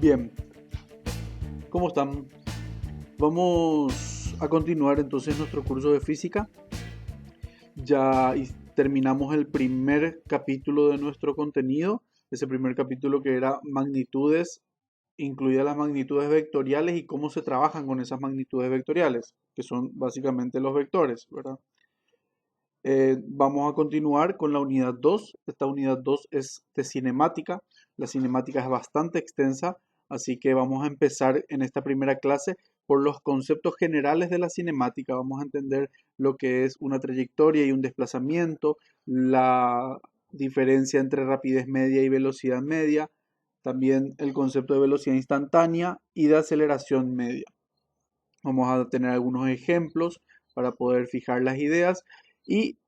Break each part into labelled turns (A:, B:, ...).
A: Bien, ¿cómo están? Vamos a continuar entonces nuestro curso de física. Terminamos el primer capítulo de nuestro contenido, ese primer capítulo que era magnitudes, incluidas las magnitudes vectoriales y cómo se trabajan con esas magnitudes vectoriales, que son básicamente los vectores, ¿verdad? Vamos a continuar con la unidad 2. Esta unidad 2 es de cinemática. La cinemática es bastante extensa, así que vamos a empezar en esta primera clase por los conceptos generales de la cinemática. Vamos a entender lo que es una trayectoria y un desplazamiento, la diferencia entre rapidez media y velocidad media, también el concepto de velocidad instantánea y de aceleración media. Vamos a tener algunos ejemplos para poder fijar las ideas y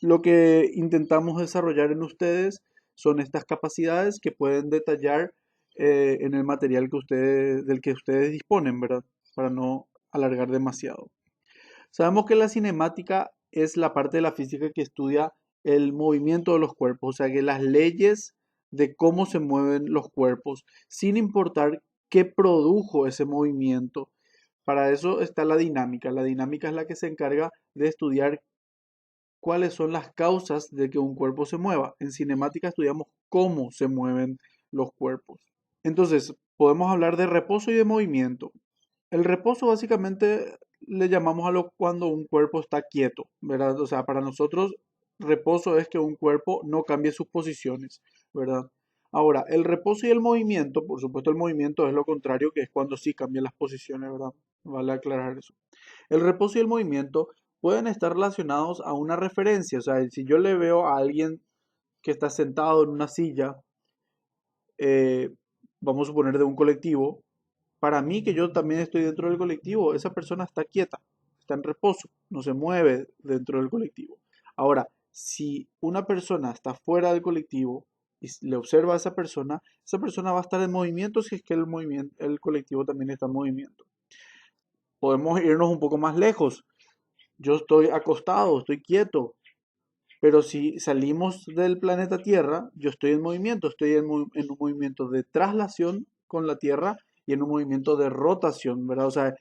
A: lo que intentamos desarrollar en ustedes son estas capacidades que pueden detallar en el material del que ustedes disponen, ¿verdad? Para no alargar demasiado. Sabemos que la cinemática es la parte de la física que estudia el movimiento de los cuerpos, o sea que las leyes de cómo se mueven los cuerpos, sin importar qué produjo ese movimiento. Para eso está la dinámica. La dinámica es la que se encarga de estudiar cuáles son las causas de que un cuerpo se mueva. En cinemática estudiamos cómo se mueven los cuerpos. Entonces, podemos hablar de reposo y de movimiento. El reposo básicamente le llamamos cuando un cuerpo está quieto, ¿verdad? O sea, para nosotros reposo es que un cuerpo no cambie sus posiciones, ¿verdad? Ahora, el reposo y el movimiento, por supuesto el movimiento es lo contrario, que es cuando sí cambian las posiciones, ¿verdad? Vale aclarar eso. El reposo y el movimiento pueden estar relacionados a una referencia, o sea, si yo le veo a alguien que está sentado en una silla, eh, vamos a suponer de un colectivo, para mí que yo también estoy dentro del colectivo, esa persona está quieta, está en reposo, no se mueve dentro del colectivo. Ahora, si una persona está fuera del colectivo y le observa a esa persona va a estar en movimiento si es que el colectivo también está en movimiento. Podemos irnos un poco más lejos. Yo estoy acostado, estoy quieto, pero si salimos del planeta Tierra, yo estoy en movimiento, estoy en un movimiento de traslación con la Tierra y en un movimiento de rotación, ¿verdad? O sea,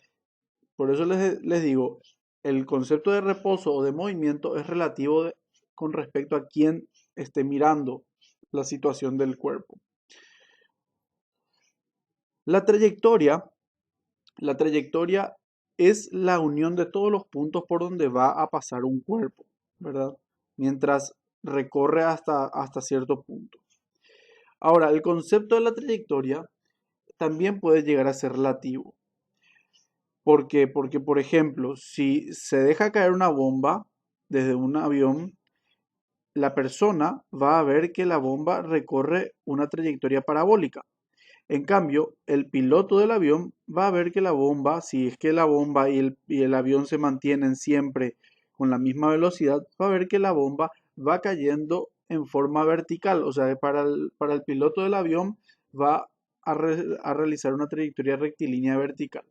A: por eso les digo, el concepto de reposo o de movimiento es relativo con respecto a quién esté mirando la situación del cuerpo. La trayectoria, la trayectoria es la unión de todos los puntos por donde va a pasar un cuerpo, ¿verdad? Mientras recorre hasta cierto punto. Ahora, el concepto de la trayectoria también puede llegar a ser relativo. ¿Por qué? Porque, por ejemplo, si se deja caer una bomba desde un avión, la persona va a ver que la bomba recorre una trayectoria parabólica. En cambio, el piloto del avión va a ver que la bomba, si es que la bomba y el avión se mantienen siempre con la misma velocidad, va a ver que la bomba va cayendo en forma vertical. O sea, para el piloto del avión va a realizar una trayectoria rectilínea vertical.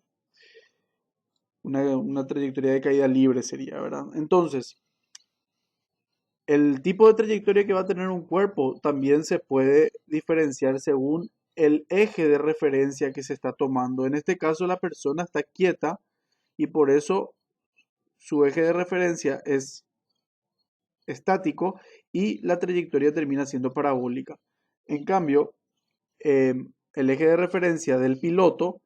A: Una trayectoria de caída libre sería, ¿verdad? Entonces, el tipo de trayectoria que va a tener un cuerpo también se puede diferenciar según el eje de referencia que se está tomando. En este caso, la persona está quieta y por eso su eje de referencia es estático y la trayectoria termina siendo parabólica. En cambio, el eje de referencia del piloto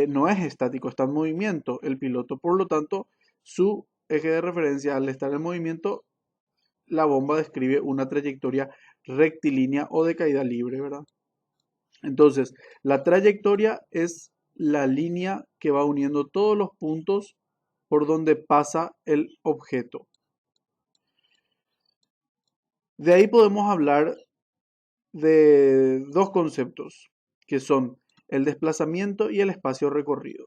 A: no es estático, está en movimiento. El piloto, por lo tanto, su eje de referencia al estar en movimiento, la bomba describe una trayectoria rectilínea o de caída libre, ¿verdad? Entonces, la trayectoria es la línea que va uniendo todos los puntos por donde pasa el objeto. De ahí podemos hablar de dos conceptos, que son el desplazamiento y el espacio recorrido.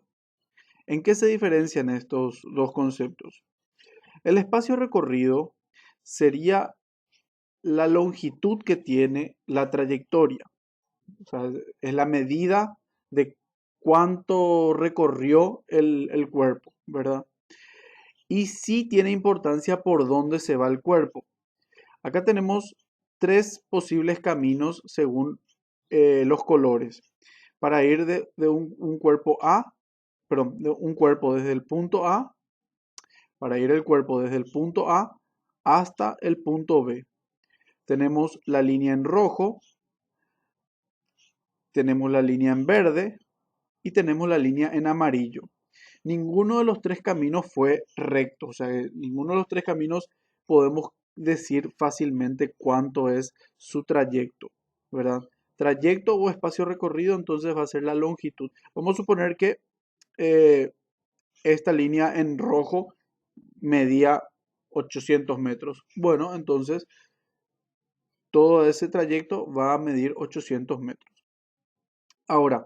A: ¿En qué se diferencian estos dos conceptos? El espacio recorrido sería la longitud que tiene la trayectoria. O sea, es la medida de cuánto recorrió el cuerpo, ¿verdad? Y sí tiene importancia por dónde se va el cuerpo. Acá tenemos tres posibles caminos según los colores. Para ir de un cuerpo A, perdón, de un cuerpo desde el punto A, para ir el cuerpo desde el punto A hasta el punto B. Tenemos la línea en rojo, tenemos la línea en verde y tenemos la línea en amarillo. Ninguno de los tres caminos fue recto, o sea, ninguno de los tres caminos podemos decir fácilmente cuánto es su trayecto, ¿verdad? Trayecto o espacio recorrido, entonces va a ser la longitud. Vamos a suponer que eh, esta línea en rojo medía 800 metros. Bueno, entonces todo ese trayecto va a medir 800 metros. Ahora,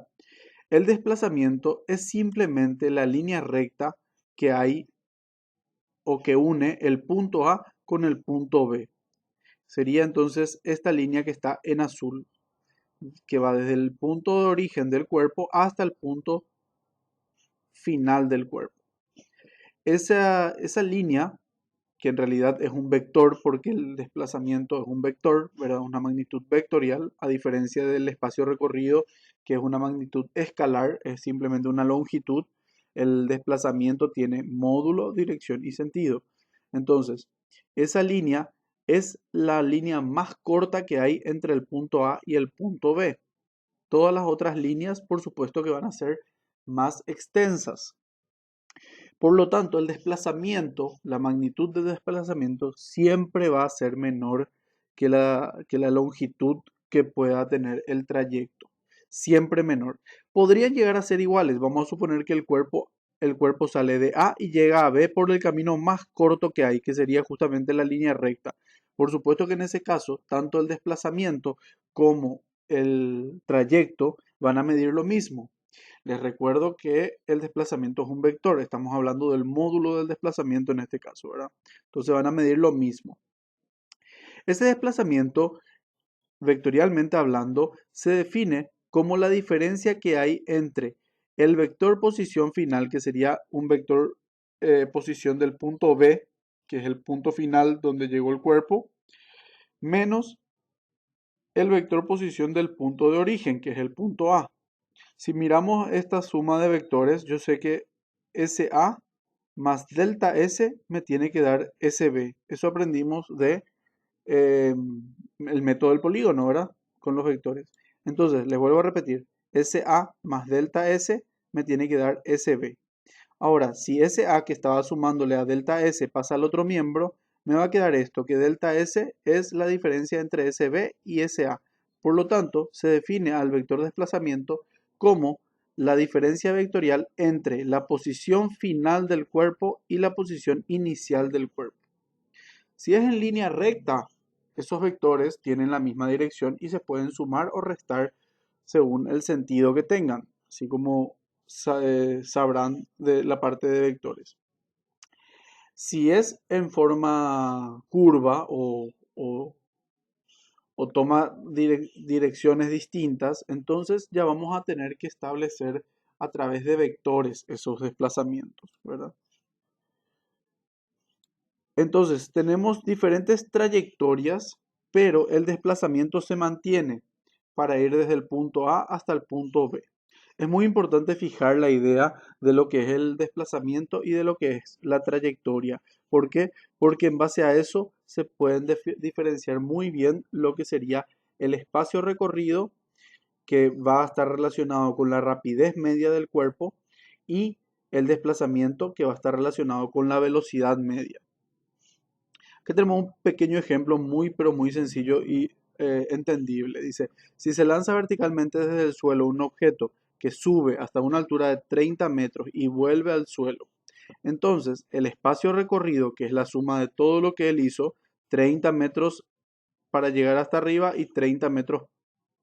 A: el desplazamiento es simplemente la línea recta que hay o que une el punto A con el punto B. Sería entonces esta línea que está en azul, que va desde el punto de origen del cuerpo hasta el punto final del cuerpo. Esa línea, que en realidad es un vector porque el desplazamiento es un vector, ¿verdad? Una magnitud vectorial, a diferencia del espacio recorrido, que es una magnitud escalar, es simplemente una longitud. El desplazamiento tiene módulo, dirección y sentido. Entonces, esa línea es la línea más corta que hay entre el punto A y el punto B. Todas las otras líneas, por supuesto que van a ser más extensas. Por lo tanto, el desplazamiento, la magnitud de desplazamiento siempre va a ser menor que la longitud que pueda tener el trayecto. Siempre menor. Podrían llegar a ser iguales. Vamos a suponer que el cuerpo sale de A y llega a B por el camino más corto que hay, que sería justamente la línea recta. Por supuesto que en ese caso, tanto el desplazamiento como el trayecto van a medir lo mismo. Les recuerdo que el desplazamiento es un vector, estamos hablando del módulo del desplazamiento en este caso, ¿verdad? Entonces van a medir lo mismo. Ese desplazamiento, vectorialmente hablando, se define como la diferencia que hay entre el vector posición final, que sería un vector posición del punto B, que es el punto final donde llegó el cuerpo, menos el vector posición del punto de origen, que es el punto A. Si miramos esta suma de vectores, yo sé que SA más delta S me tiene que dar SB. Eso aprendimos de el método del polígono, ¿verdad? Con los vectores. Entonces, les vuelvo a repetir. SA más delta S me tiene que dar SB. Ahora, si SA que estaba sumándole a delta S pasa al otro miembro, me va a quedar esto, que delta S es la diferencia entre SB y SA. Por lo tanto, se define al vector de desplazamiento como la diferencia vectorial entre la posición final del cuerpo y la posición inicial del cuerpo. Si es en línea recta, esos vectores tienen la misma dirección y se pueden sumar o restar según el sentido que tengan, así como sabrán de la parte de vectores. Si es en forma curva o toma direcciones distintas, entonces ya vamos a tener que establecer a través de vectores esos desplazamientos, ¿verdad? Entonces tenemos diferentes trayectorias, pero el desplazamiento se mantiene para ir desde el punto A hasta el punto B. Es muy importante fijar la idea de lo que es el desplazamiento y de lo que es la trayectoria. ¿Por qué? Porque en base a eso se pueden diferenciar muy bien lo que sería el espacio recorrido, que va a estar relacionado con la rapidez media del cuerpo, y el desplazamiento, que va a estar relacionado con la velocidad media. Aquí tenemos un pequeño ejemplo muy pero muy sencillo y entendible. Dice, si se lanza verticalmente desde el suelo un objeto que sube hasta una altura de 30 metros y vuelve al suelo, entonces el espacio recorrido, que es la suma de todo lo que él hizo, 30 metros para llegar hasta arriba y 30 metros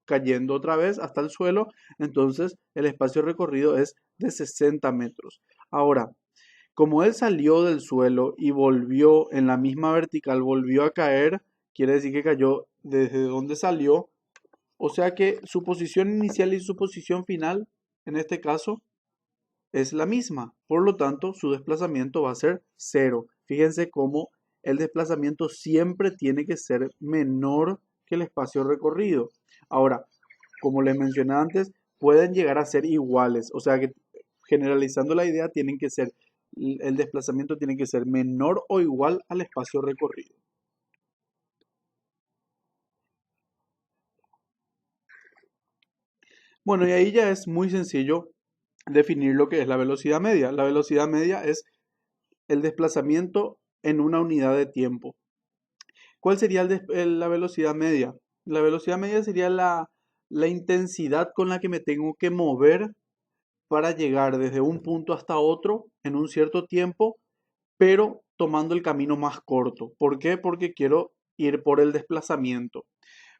A: cayendo otra vez hasta el suelo, entonces el espacio recorrido es de 60 metros. Ahora, como él salió del suelo y volvió en la misma vertical, volvió a caer, quiere decir que cayó desde donde salió. O sea que su posición inicial y su posición final, en este caso, es la misma. Por lo tanto, su desplazamiento va a ser cero. Fíjense cómo el desplazamiento siempre tiene que ser menor que el espacio recorrido. Ahora, como les mencioné antes, pueden llegar a ser iguales. O sea que generalizando la idea, el desplazamiento tiene que ser menor o igual al espacio recorrido. Bueno, y ahí ya es muy sencillo definir lo que es la velocidad media. La velocidad media es el desplazamiento en una unidad de tiempo. ¿Cuál sería la velocidad media? La velocidad media sería la intensidad con la que me tengo que mover para llegar desde un punto hasta otro en un cierto tiempo, pero tomando el camino más corto. ¿Por qué? Porque quiero ir por el desplazamiento.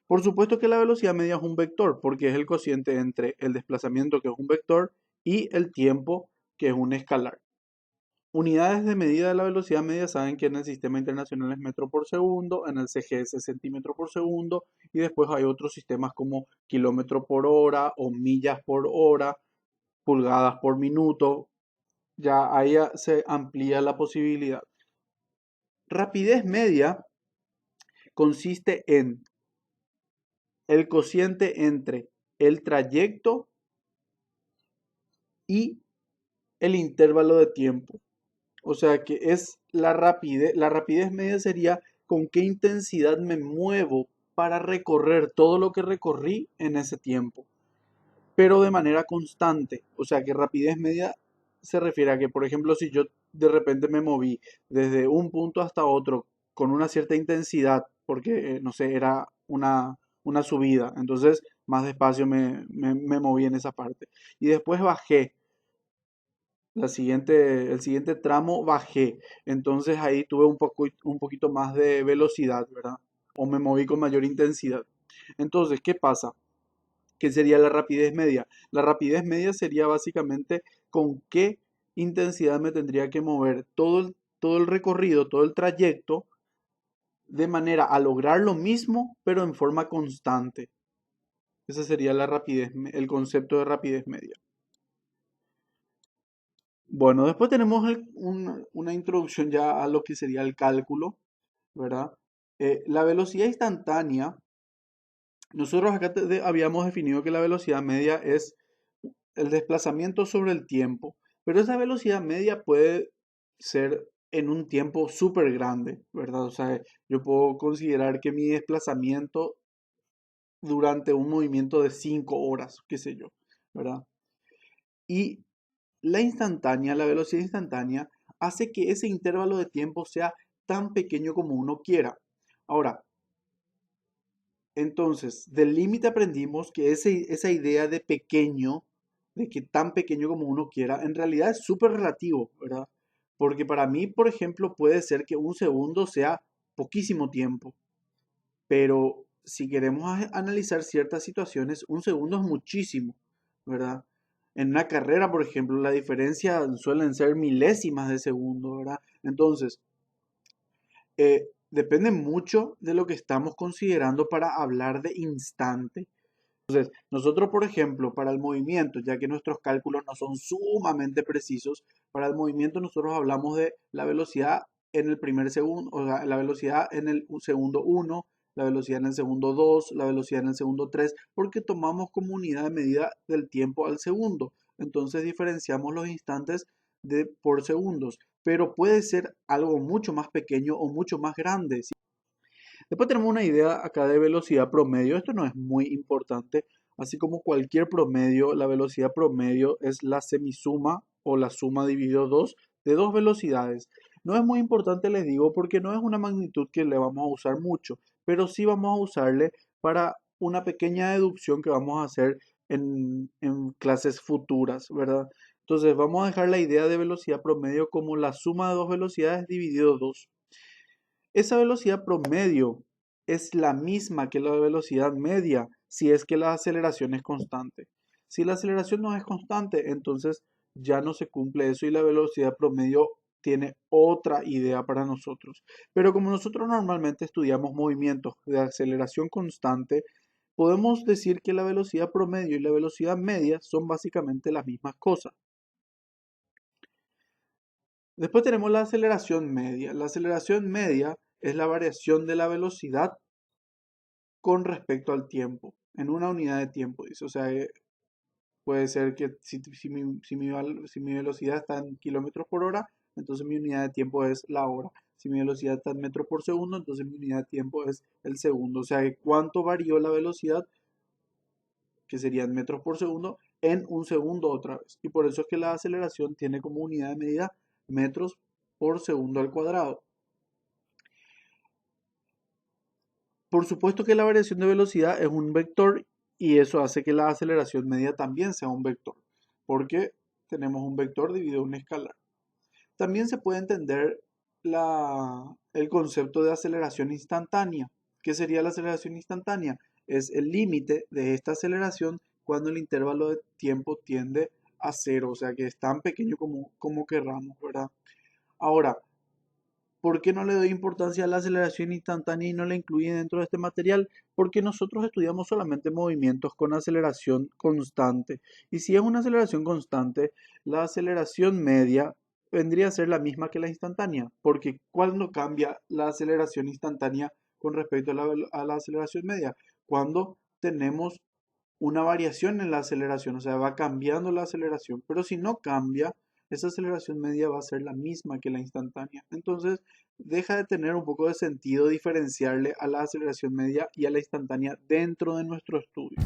A: Por supuesto que la velocidad media es un vector, porque es el cociente entre el desplazamiento, que es un vector, y el tiempo, que es un escalar. Unidades de medida de la velocidad media saben que en el sistema internacional es metro por segundo, en el CGS es centímetro por segundo, y después hay otros sistemas como kilómetro por hora o millas por hora, pulgadas por minuto. Ya ahí se amplía la posibilidad. Rapidez media consiste en el cociente entre el trayecto y el intervalo de tiempo. O sea que es la rapidez media sería con qué intensidad me muevo para recorrer todo lo que recorrí en ese tiempo, pero de manera constante. O sea que rapidez media se refiere a que, por ejemplo, si yo de repente me moví desde un punto hasta otro con una cierta intensidad, porque, no sé, era una subida, entonces más despacio me moví en esa parte. Y después bajé el siguiente tramo bajé, entonces ahí tuve un poquito más de velocidad, ¿verdad? O me moví con mayor intensidad. Entonces, ¿qué pasa? ¿Qué sería la rapidez media? La rapidez media sería básicamente con qué intensidad me tendría que mover todo el recorrido, todo el trayecto, de manera a lograr lo mismo, pero en forma constante. Ese sería el concepto de rapidez media. Bueno, después tenemos una introducción ya a lo que sería el cálculo, ¿verdad? La velocidad instantánea, nosotros acá habíamos definido que la velocidad media es el desplazamiento sobre el tiempo, pero esa velocidad media puede ser en un tiempo súper grande, ¿verdad? O sea, yo puedo considerar que mi desplazamiento durante un movimiento de 5 horas, qué sé yo, ¿verdad? Y la velocidad instantánea, hace que ese intervalo de tiempo sea tan pequeño como uno quiera. Ahora, entonces, del límite aprendimos que esa idea de pequeño, de que tan pequeño como uno quiera, en realidad es súper relativo, ¿verdad? Porque para mí, por ejemplo, puede ser que un segundo sea poquísimo tiempo, pero si queremos analizar ciertas situaciones, un segundo es muchísimo, ¿verdad? En una carrera, por ejemplo, la diferencia suelen ser milésimas de segundo, ¿verdad? Entonces, depende mucho de lo que estamos considerando para hablar de instante. Nosotros, por ejemplo, para el movimiento, ya que nuestros cálculos no son sumamente precisos, para el movimiento nosotros hablamos de la velocidad en el primer segundo, o sea, la velocidad en el segundo uno, la velocidad en el segundo 2, la velocidad en el segundo 3, porque tomamos como unidad de medida del tiempo al segundo. Entonces diferenciamos los instantes por segundos, pero puede ser algo mucho más pequeño o mucho más grande. Después tenemos una idea acá de velocidad promedio. Esto no es muy importante. Así como cualquier promedio, la velocidad promedio es la semisuma o la suma dividido 2 de dos velocidades. No es muy importante, les digo, porque no es una magnitud que le vamos a usar mucho, pero sí vamos a usarle para una pequeña deducción que vamos a hacer en clases futuras, ¿verdad? Entonces vamos a dejar la idea de velocidad promedio como la suma de dos velocidades dividido 2. Esa velocidad promedio es la misma que la velocidad media si es que la aceleración es constante. Si la aceleración no es constante, entonces ya no se cumple eso y la velocidad promedio tiene otra idea para nosotros. Pero como nosotros normalmente estudiamos movimientos de aceleración constante, podemos decir que la velocidad promedio y la velocidad media son básicamente las mismas cosas. Después tenemos la aceleración media. La aceleración media es la variación de la velocidad con respecto al tiempo, en una unidad de tiempo, dice. O sea, Puede ser que si mi velocidad está en kilómetros por hora, entonces mi unidad de tiempo es la hora. Si mi velocidad está en metros por segundo, entonces mi unidad de tiempo es el segundo. O sea, que cuánto varió la velocidad, que serían metros por segundo, en un segundo otra vez. Y por eso es que la aceleración tiene como unidad de medida metros por segundo al cuadrado. Por supuesto que la variación de velocidad es un vector y eso hace que la aceleración media también sea un vector, porque tenemos un vector dividido en un escalar. También se puede entender el concepto de aceleración instantánea. ¿Qué sería la aceleración instantánea? Es el límite de esta aceleración cuando el intervalo de tiempo tiende a cero, o sea que es tan pequeño como querramos, ¿verdad? Ahora, ¿por qué no le doy importancia a la aceleración instantánea y no la incluye dentro de este material? Porque nosotros estudiamos solamente movimientos con aceleración constante. Y si es una aceleración constante, la aceleración media vendría a ser la misma que la instantánea. Porque ¿cuándo cambia la aceleración instantánea con respecto a la aceleración media? Cuando tenemos una variación en la aceleración, o sea, va cambiando la aceleración, pero si no cambia, esa aceleración media va a ser la misma que la instantánea. Entonces, deja de tener un poco de sentido diferenciarle a la aceleración media y a la instantánea dentro de nuestro estudio.